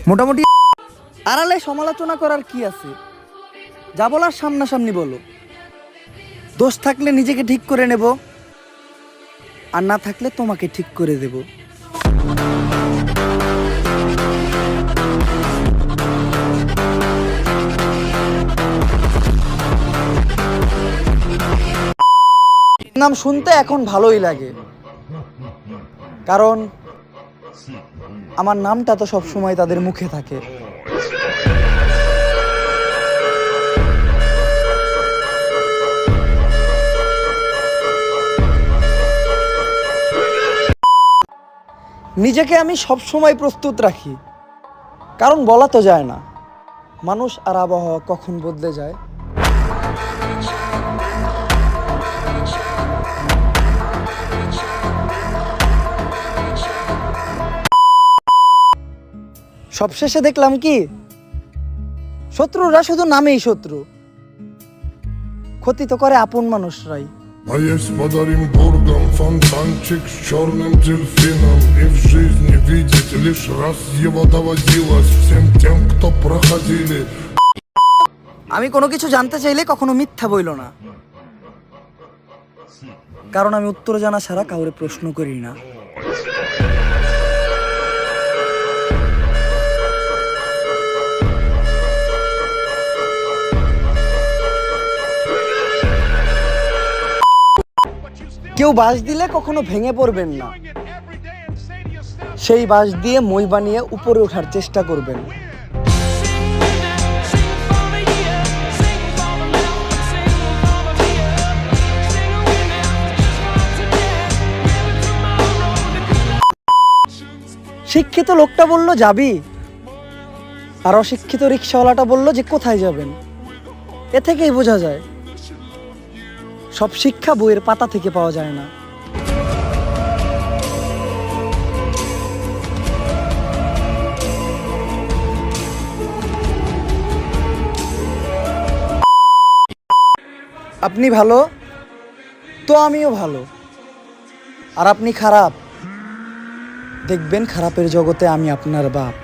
মোটামুটি আড়ালে সমালোচনা করার কি আছে? যা বলার সামনাসামনি বলো। দোষ থাকলে নিজেকে ঠিক করে নেব, আর না থাকলে তোমাকে ঠিক করে দেব। নাম শুনতে এখন ভালোই লাগে, কারণ আমার নামটা তো সবসময় তাদের মুখে থাকে। নিজেকে আমি সবসময় প্রস্তুত রাখি, কারণ বলা তো যায় না মানুষ আর আবহাওয়া কখন বদলে যায়। সবশেষে দেখলাম কি, শত্রুরা শুধু নামেই শত্রু, ক্ষতি তো করে আপন মানুষরাই। А есть подарим бургам фонтанчик с черным дельфином. И в жизни видеть лишь раз его доводилось всем тем, кто проходили. আমি কোনো কিছু জানতে চাইলে কখনো মিথ্যা বইল না, কারণ আমি উত্তর জানা ছাড়া কাউরে প্রশ্ন করি না। কেউ বাঁশ দিলে কখনো ভেঙে পড়বেন না, সেই বাঁশ দিয়ে মই বানিয়ে উপরে ওঠার চেষ্টা করবেন। শিক্ষিত লোকটা বলল যাবি, আর অশিক্ষিত রিক্সাওয়ালাটা বলল যে কোথায় যাবেন। এ থেকেই বোঝা যায় সব শিক্ষা বইয়ের পাতা থেকে পাওয়া যায় না। আপনি ভালো তো আমিও ভালো, আর আপনি খারাপ, দেখবেন খারাপের জগতে আমি আপনার বাপ।